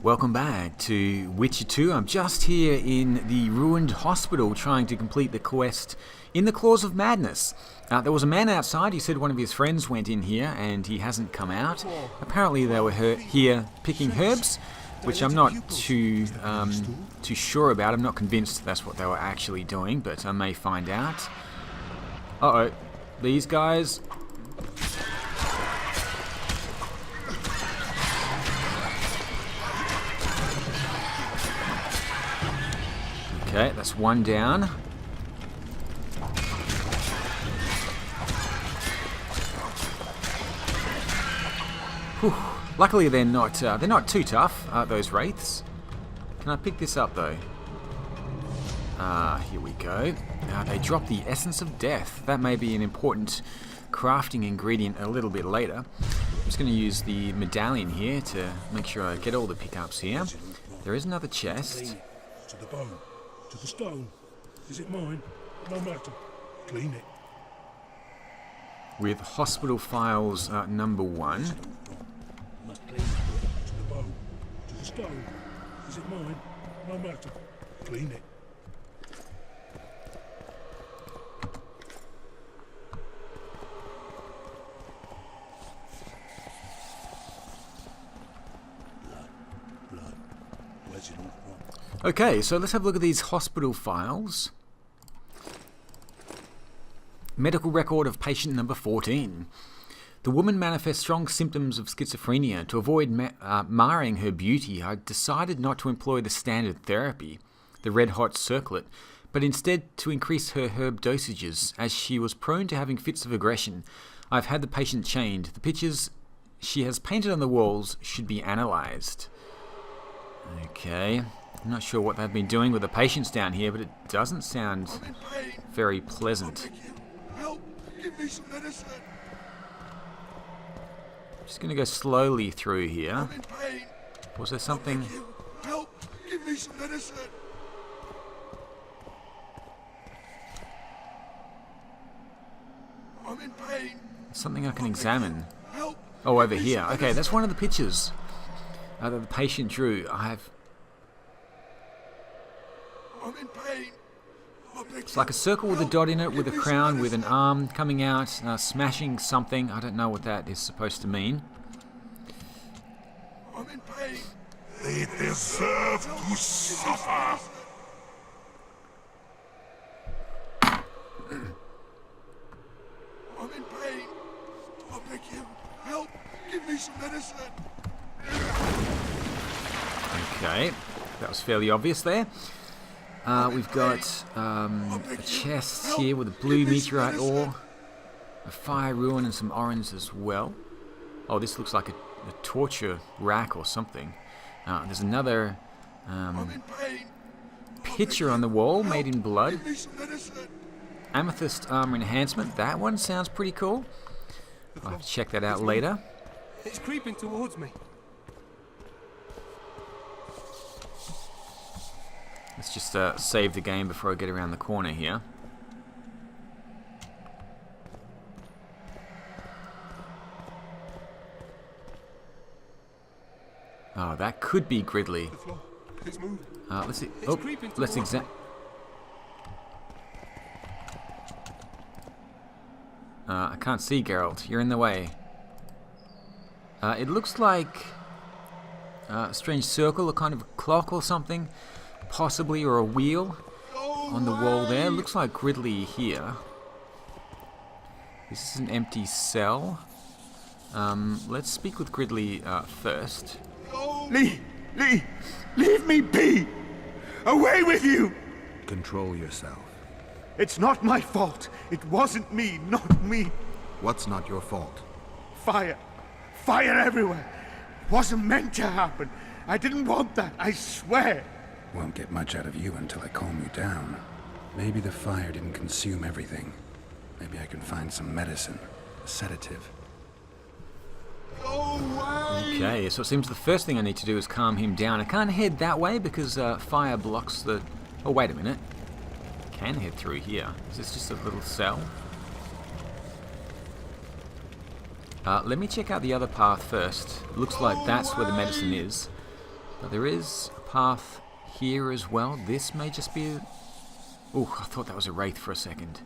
Welcome back to Witcher 2. I'm just here in the ruined hospital trying to complete the quest in the Claws of Madness. There was a man outside. He said one of his friends went in here and he hasn't come out. Apparently they were here picking herbs, which I'm not too sure about. I'm not convinced that's what they were actually doing, but I may find out. Uh-oh. These guys... Okay, that's one down. Whew. Luckily, they're not too tough. Those wraiths. Can I pick this up though? Here we go. They drop the essence of death. That may be an important crafting ingredient a little bit later. I'm just going to use the medallion here to make sure I get all the pickups here. There is another chest. To the bone. To the stone. Is it mine? No matter. Clean it. With hospital files number 1. Must clean it. To the bone. To the stone. Is it mine? No matter. Clean it. Blood. Where's it all from? Okay, so let's have a look at these hospital files. Medical record of patient number 14. The woman manifests strong symptoms of schizophrenia. To avoid marring her beauty, I decided not to employ the standard therapy, the red-hot circlet, but instead to increase her herb dosages, as she was prone to having fits of aggression. I've had the patient chained. The pictures she has painted on the walls should be analysed. Okay. I'm not sure what they've been doing with the patients down here, but it doesn't sound very pleasant. Help! Give me some medicine! Just going to go slowly through here. I'm in pain! Was there something... Help! Give me some medicine! I'm in pain! Something I can examine. Help! Oh, over here. Okay, that's one of the pictures that the patient drew. I'm in pain. It's like a circle with a dot in it, with a crown, with an arm coming out, smashing something. I don't know what that is supposed to mean. I'm in pain. They deserve to suffer. I'm in pain. I beg you, help! Give me some medicine. Okay, that was fairly obvious there. We've got a chest here with a blue meteorite ore, a fire ruin and some orange as well. Oh, this looks like a torture rack or something. There's another picture on the wall made in blood. Amethyst armor enhancement. That one sounds pretty cool. I'll have to check that out later. It's creeping towards me. Let's just save the game before I get around the corner here. Oh, that could be Gridley. It's moving. Let's see. Oh, let's examine. I can't see Geralt. You're in the way. It looks like a strange circle, a kind of clock or something. Possibly, or a wheel on the wall there. Looks like Gridley here. This is an empty cell. Let's speak with Gridley first. Lee! Leave me be! Away with you! Control yourself. It's not my fault. It wasn't me, not me. What's not your fault? Fire. Fire everywhere. It wasn't meant to happen. I didn't want that, I swear. Won't get much out of you until I calm you down. Maybe the fire didn't consume everything. Maybe I can find some medicine, a sedative. Okay, so it seems the first thing I need to do is calm him down. I can't head that way because fire blocks the... Oh, wait a minute. I can head through here. Is this just a little cell? Let me check out the other path first. Looks like that's where the medicine is. But there is a path here as well. This may just be a... Oh, I thought that was a wraith for a second.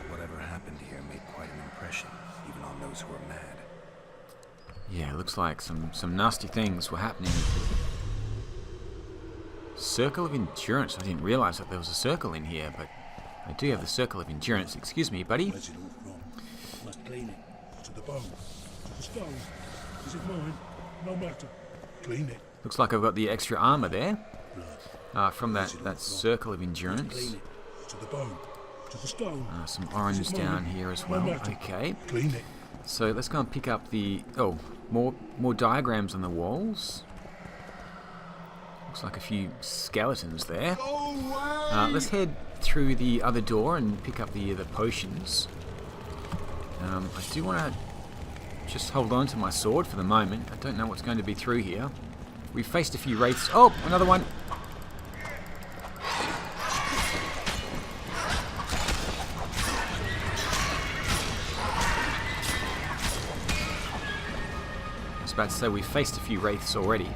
Whatever happened here made quite an impression, even on those who were mad. Yeah, it looks like some nasty things were happening. Circle of Endurance. I didn't realise that there was a circle in here, but I do have the Circle of Endurance. Excuse me, buddy. Where's it all from? Must clean it. To the bone. To the stone. Is it mine? No matter. Clean it. Looks like I've got the extra armour there. Blood. From that Circle of Endurance. Clean it. To the bone. To the stone. Some orange down here as well. Okay. Clean it. So let's go and pick up the... Oh, more diagrams on the walls. Looks like a few skeletons there. Let's head through the other door and pick up the potions. I do want to just hold on to my sword for the moment. I don't know what's going to be through here. We've faced a few wraiths. Oh, another one. I was about to say we've faced a few wraiths already.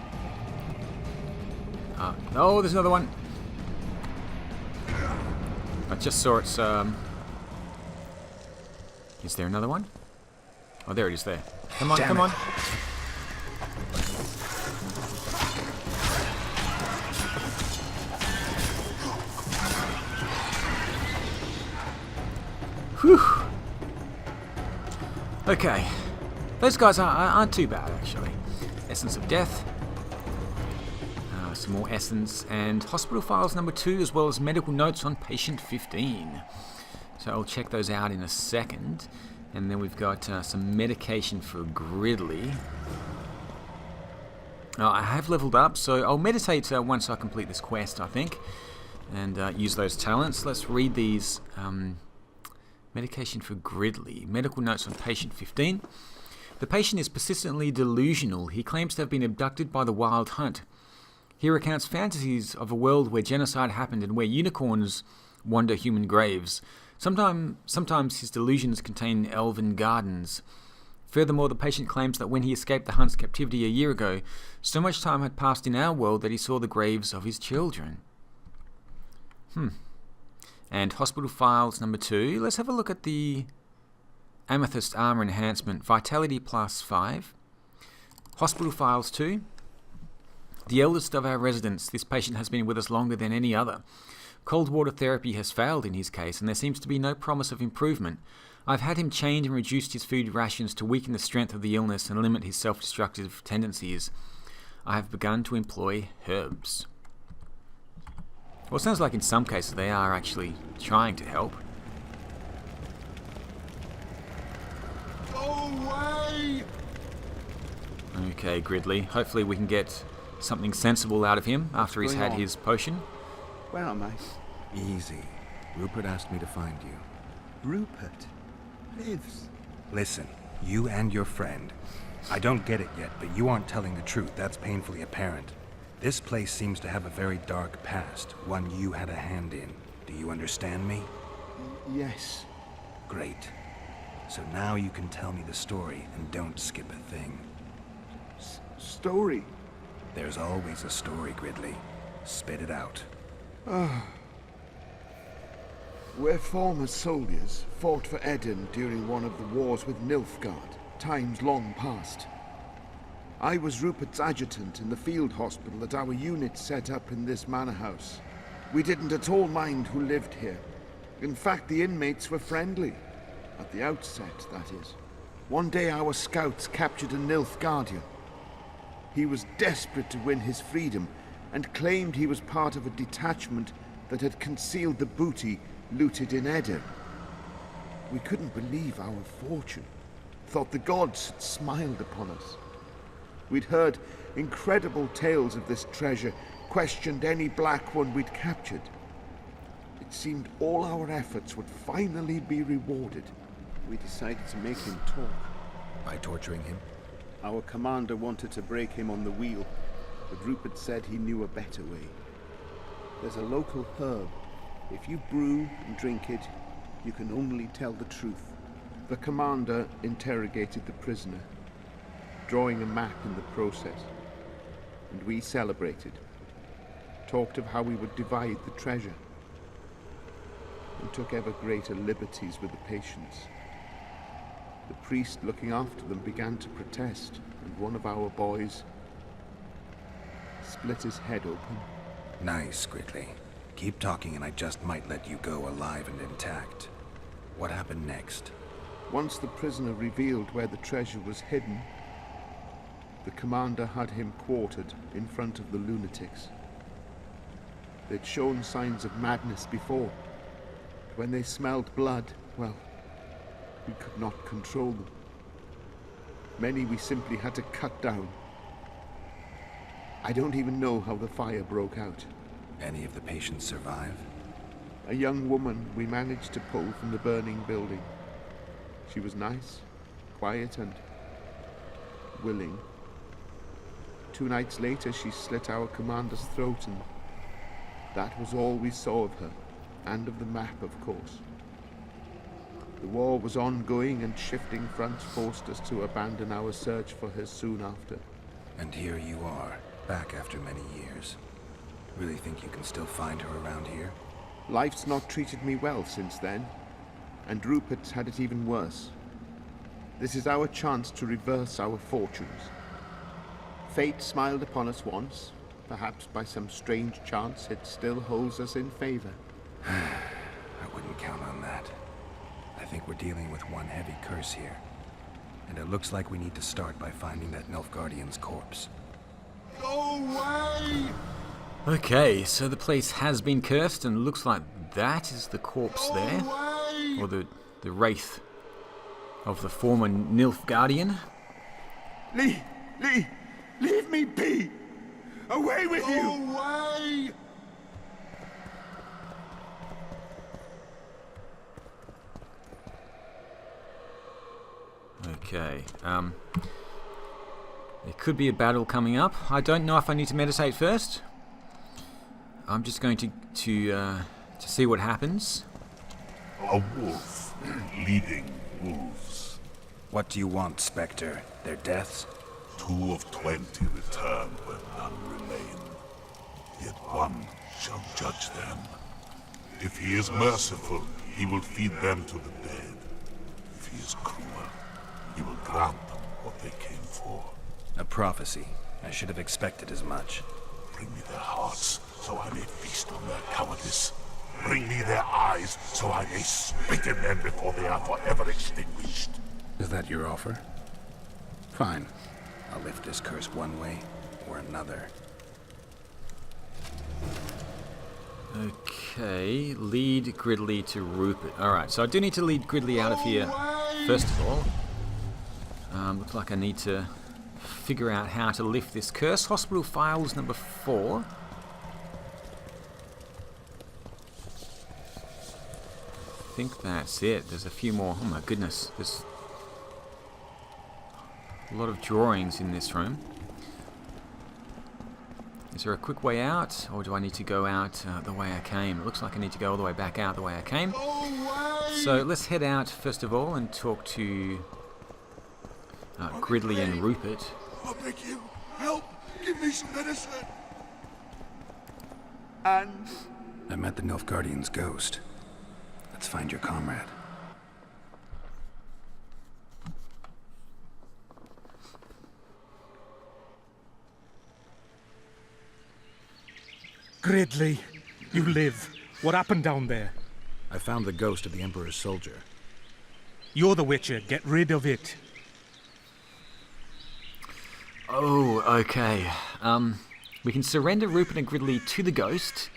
Oh, there's another one. I just saw its... Is there another one? Oh, there it is there. Come on, Damn come it. on. Whew. Okay. Those guys aren't too bad, actually. Essence of Death. Some more essence. And hospital files number 2, as well as medical notes on patient 15. So I'll check those out in a second. And then we've got some medication for Gridley. I have leveled up, so I'll meditate once I complete this quest, I think. And use those talents. Let's read these. Medication for Gridley. Medical notes on patient 15. The patient is persistently delusional. He claims to have been abducted by the Wild Hunt. He recounts fantasies of a world where genocide happened and where unicorns wander human graves. Sometimes his delusions contain elven gardens. Furthermore, the patient claims that when he escaped the Hunt's captivity a year ago, so much time had passed in our world that he saw the graves of his children. And hospital files number 2. Let's have a look at the Amethyst Armor Enhancement. Vitality plus 5. Hospital files 2. The eldest of our residents, this patient has been with us longer than any other. Cold water therapy has failed in his case, and there seems to be no promise of improvement. I've had him change and reduced his food rations to weaken the strength of the illness and limit his self-destructive tendencies. I have begun to employ herbs. Well, it sounds like in some cases they are actually trying to help. Go away! Okay, Gridley. Hopefully we can get something sensible out of him after he's had his potion. Where am I? Easy. Rupert asked me to find you. Rupert lives. Listen, you and your friend. I don't get it yet, but you aren't telling the truth. That's painfully apparent. This place seems to have a very dark past, one you had a hand in. Do you understand me? Yes. Great. So now you can tell me the story and don't skip a thing. Story? There's always a story, Gridley. Spit it out. We're former soldiers, fought for Eden during one of the wars with Nilfgaard, times long past. I was Rupert's adjutant in the field hospital that our unit set up in this manor house. We didn't at all mind who lived here. In fact, the inmates were friendly. At the outset, that is. One day our scouts captured a Nilfgaardian. He was desperate to win his freedom and claimed he was part of a detachment that had concealed the booty looted in Eden. We couldn't believe our fortune, thought the gods had smiled upon us. We'd heard incredible tales of this treasure, questioned any black one we'd captured. It seemed all our efforts would finally be rewarded. We decided to make him talk. By torturing him? Our commander wanted to break him on the wheel, but Rupert said he knew a better way. There's a local herb. If you brew and drink it, you can only tell the truth. The commander interrogated the prisoner, drawing a map in the process. and we celebrated. Talked of how we would divide the treasure, and took ever greater liberties with the patients. The priest looking after them began to protest, and one of our boys split his head open. Nice, Gridley. Keep talking and I just might let you go alive and intact. What happened next? Once the prisoner revealed where the treasure was hidden, the commander had him quartered in front of the lunatics. They'd shown signs of madness before. When they smelled blood, well, we could not control them. Many we simply had to cut down. I don't even know how the fire broke out. Any of the patients survive? A young woman we managed to pull from the burning building. She was nice, quiet, and willing. 2 nights later, she slit our commander's throat, and that was all we saw of her, and of the map, of course. The war was ongoing, and shifting fronts forced us to abandon our search for her soon after. And here you are, back after many years. Really think you can still find her around here? Life's not treated me well since then, and Rupert's had it even worse. This is our chance to reverse our fortunes. Fate smiled upon us once. Perhaps by some strange chance it still holds us in favor. I wouldn't count on that. I think we're dealing with one heavy curse here. And it looks like we need to start by finding that Nilfgaardian's corpse. Go away! Okay, so the place has been cursed, and looks like that is the corpse there. Or the wraith of the former Nilfgaardian. Lee! Leave me be! Away with you! Away! Okay, there could be a battle coming up. I don't know if I need to meditate first. I'm just going to see what happens. A wolf leading wolves. What do you want, Spectre? Their deaths? 2 of 20 return where none remain. Yet one shall judge them. If he is merciful, he will feed them to the dead. If he is cruel, he will grant them what they came for. A prophecy. I should have expected as much. Bring me their hearts, so I may feast on their cowardice. Bring me their eyes, so I may spit in them before they are forever extinguished. Is that your offer? Fine. I'll lift this curse one way or another. Okay, lead Gridley to Rupert. Alright, so I do need to lead Gridley out of here first of all. Looks like I need to figure out how to lift this curse. Hospital files number 4. I think that's it. There's a few more. Oh my goodness, there's a lot of drawings in this room. Is there a quick way out, or do I need to go out the way I came? It looks like I need to go all the way back out the way I came. So let's head out first of all and talk to Gridley and Rupert. I beg you, help! Give me some medicine! And I met the Nilfgaardian's ghost. Let's find your comrade. Gridley, you live. What happened down there? I found the ghost of the Emperor's soldier. You're the Witcher. Get rid of it. Oh, okay. We can surrender Rupert and Gridley to the ghost.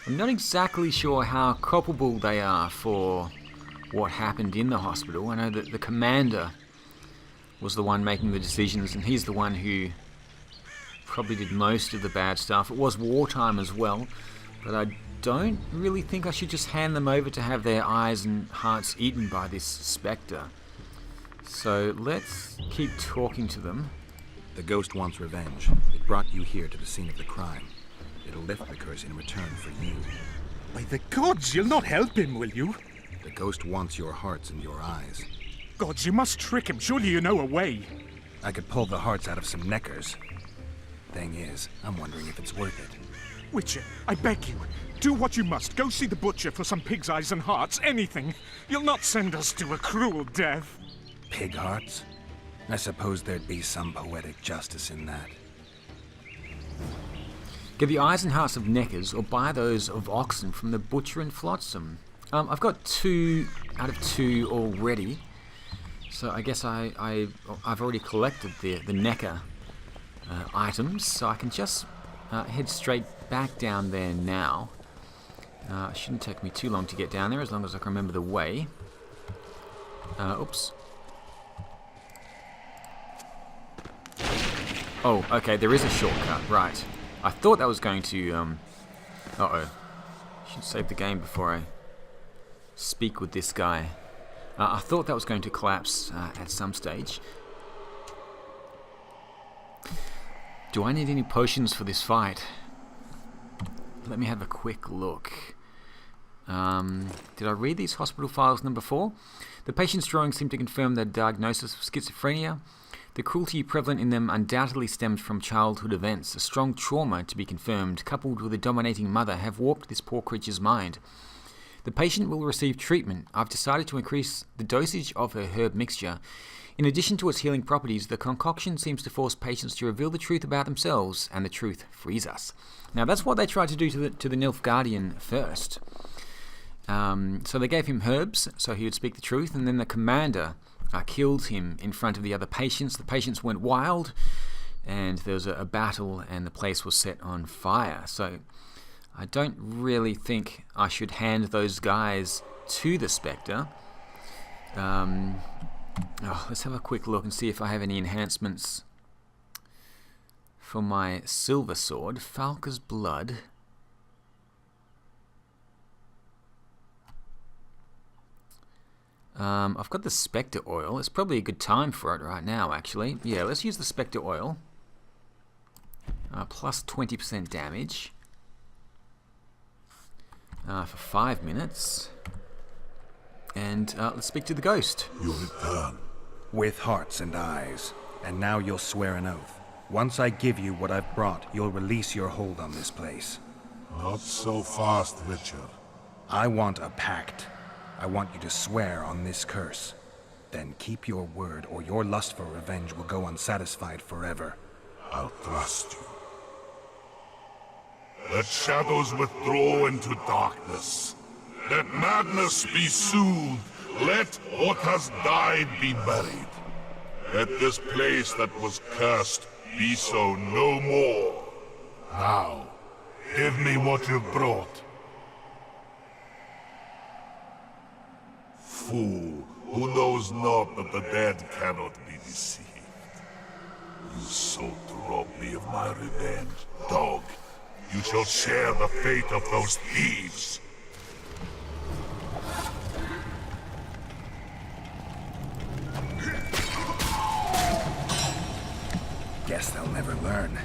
I'm not exactly sure how culpable they are for what happened in the hospital. I know that the commander was the one making the decisions, and he's the one who probably did most of the bad stuff. It was wartime as well, but I don't really think I should just hand them over to have their eyes and hearts eaten by this spectre. So let's keep talking to them. The ghost wants revenge. It brought you here to the scene of the crime. It'll lift the curse in return for you. By the gods, you'll not help him, will you? The ghost wants your hearts and your eyes. Gods, you must trick him. Surely you know a way. I could pull the hearts out of some neckers. Thing is, I'm wondering if it's worth it. Witcher, I beg you, do what you must. Go see the butcher for some pig's eyes and hearts, anything. You'll not send us to a cruel death. Pig hearts? I suppose there'd be some poetic justice in that. Get the eyes and hearts of neckers, or buy those of oxen from the butcher in Flotsam. I've got 2 out of 2 already, so I guess I've already collected the necker items, so I can just head straight back down there now. It shouldn't take me too long to get down there, as long as I can remember the way. Oops. Oh, okay, there is a shortcut, right. I thought that was going to, uh-oh. Should save the game before I speak with this guy. I thought that was going to collapse at some stage. Do I need any potions for this fight? Let me have a quick look. Did I read these hospital files number 4? The patient's drawings seem to confirm their diagnosis of schizophrenia. The cruelty prevalent in them undoubtedly stems from childhood events. A strong trauma, to be confirmed, coupled with a dominating mother, have warped this poor creature's mind. The patient will receive treatment. I've decided to increase the dosage of her herb mixture. In addition to its healing properties, the concoction seems to force patients to reveal the truth about themselves, and the truth frees us. Now, that's what they tried to do to the Nilfgaardian first. So they gave him herbs, so he would speak the truth, and then the commander killed him in front of the other patients. The patients went wild, and there was a battle, and the place was set on fire. So I don't really think I should hand those guys to the Spectre. Let's have a quick look and see if I have any enhancements for my silver sword. Falca's Blood. I've got the Spectre Oil. It's probably a good time for it right now, actually. Yeah, let's use the Spectre Oil. Plus 20% damage. For 5 minutes. And let's speak to the ghost. You return. With hearts and eyes. And now you'll swear an oath. Once I give you what I've brought, you'll release your hold on this place. Not so fast, Richard. I want a pact. I want you to swear on this curse. Then keep your word, or your lust for revenge will go unsatisfied forever. I'll trust you. Let shadows withdraw into darkness. Let madness be soothed. Let what has died be buried. Let this place that was cursed be so no more. Now, give me what you've brought. Fool, who knows not that the dead cannot be deceived. You sought to rob me of my revenge. Dog, you shall share the fate of those thieves. Guess they'll never learn.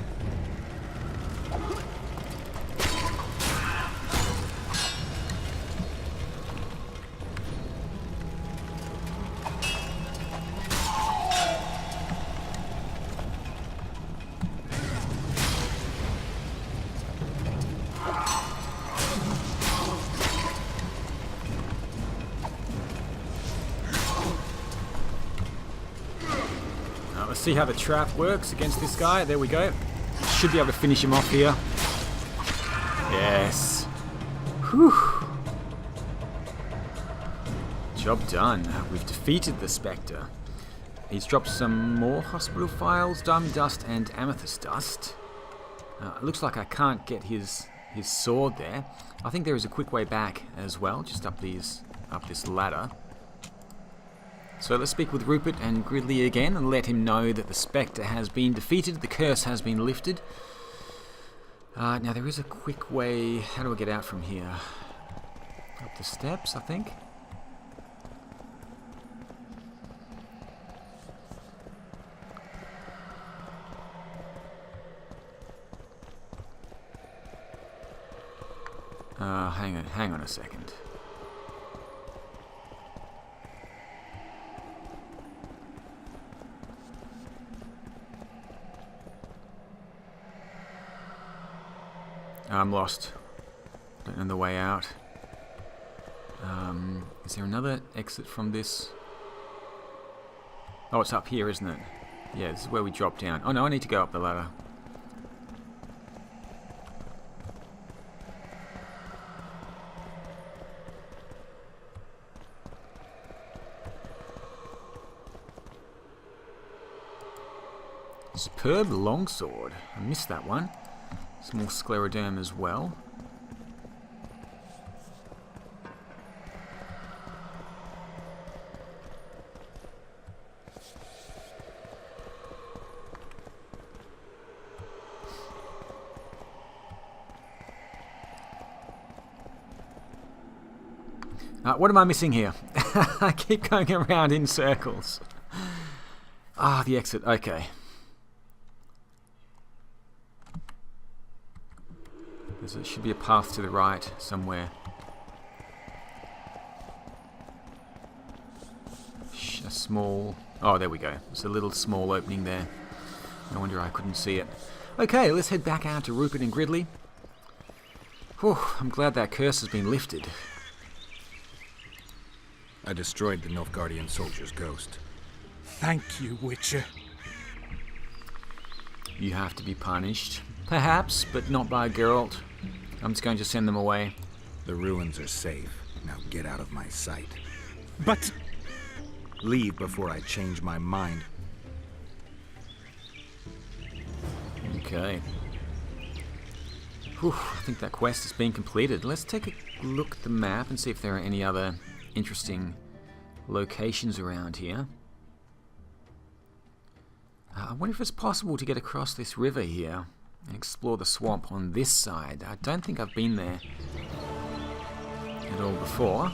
Let's see how the trap works against this guy. There we go. Should be able to finish him off here. Yes. Whew. Job done. We've defeated the Spectre. He's dropped some more hospital files, diamond dust and amethyst dust. It looks like I can't get his sword there. I think there is a quick way back as well, just up this ladder. So let's speak with Rupert and Gridley again and let him know that the Spectre has been defeated, the curse has been lifted. Now there is a quick way. How do I get out from here? Up the steps, I think. Hang on a second. I'm lost. Don't know the way out. Is there another exit from this? Oh, it's up here, isn't it? Yeah, this is where we drop down. Oh no, I need to go up the ladder. Superb longsword. I missed that one. Small scleroderm as well. What am I missing here? I keep going around in circles. Ah, the exit. Okay. There should be a path to the right somewhere. A small... Oh, there we go. There's a little small opening there. No wonder I couldn't see it. Okay, let's head back out to Rupert and Gridley. Whew, I'm glad that curse has been lifted. I destroyed the Nilfgaardian soldier's ghost. Thank you, Witcher. You have to be punished. Perhaps, but not by Geralt. I'm just going to send them away. The ruins are safe. Now get out of my sight. But... Leave before I change my mind. Okay. Whew, I think that quest has been completed. Let's take a look at the map and see if there are any other interesting locations around here. I wonder if it's possible to get across this river here and explore the swamp on this side. I don't think I've been there at all before.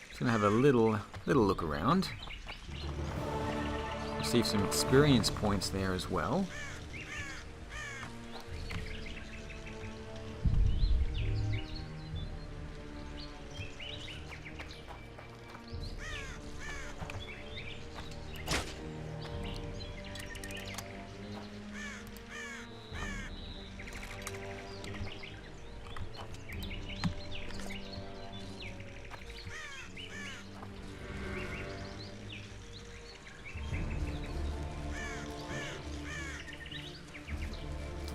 Just gonna have a little look around. Receive some experience points there as well.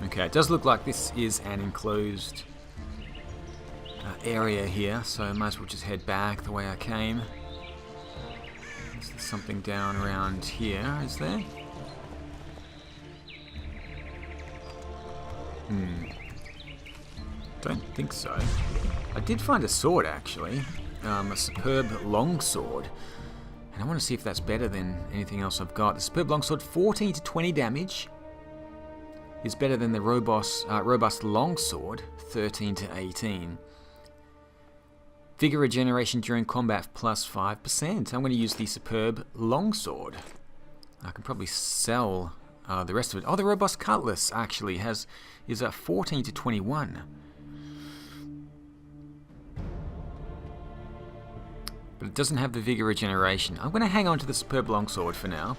Okay, it does look like this is an enclosed area here, so I might as well just head back the way I came. Is there something down around here, is there? Don't think so. I did find a sword, actually. A superb longsword. And I want to see if that's better than anything else I've got. The superb longsword, 14 to 20 damage. Is better than the robust longsword, 13 to 18. Vigor regeneration during combat plus 5%. I'm going to use the superb longsword. I can probably sell the rest of it. Oh, the robust cutlass actually is a 14 to 21. But it doesn't have the vigor regeneration. I'm going to hang on to the superb longsword for now.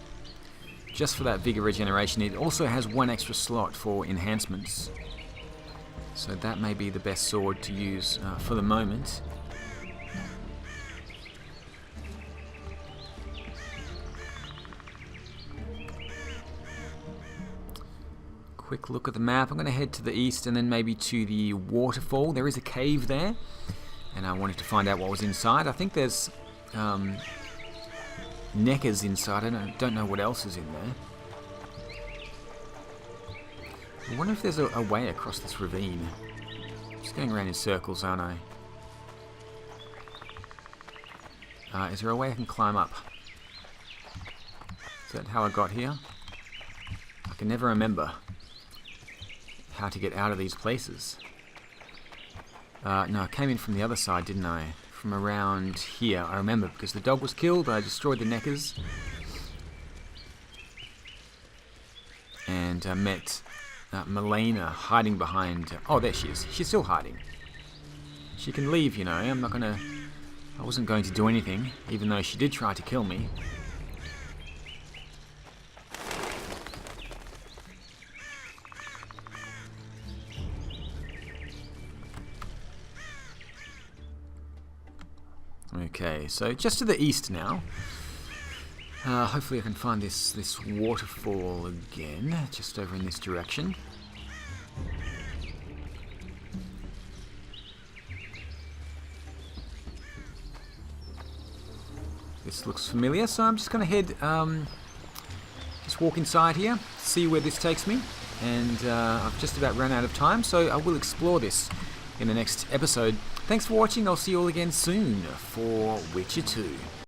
Just for that vigor regeneration. It also has one extra slot for enhancements. So that may be the best sword to use for the moment. Quick look at the map. I'm going to head to the east and then maybe to the waterfall. There is a cave there. And I wanted to find out what was inside. I think there's... neckers inside. I don't know what else is in there. I wonder if there's a way across this ravine. Just going around in circles, aren't I? Is there a way I can climb up? Is that how I got here? I can never remember how to get out of these places. No, I came in from the other side, didn't I? From around here, I remember, because the dog was killed, I destroyed the neckers. And I met Melina hiding behind... oh, there she is. She's still hiding. She can leave, you know. I wasn't going to do anything, even though she did try to kill me. Okay, so just to the east now. Hopefully I can find this waterfall again, just over in this direction. This looks familiar, so I'm just going to head, just walk inside here, see where this takes me, and I've just about run out of time, so I will explore this in the next episode. Thanks for watching, I'll see you all again soon for Witcher 2.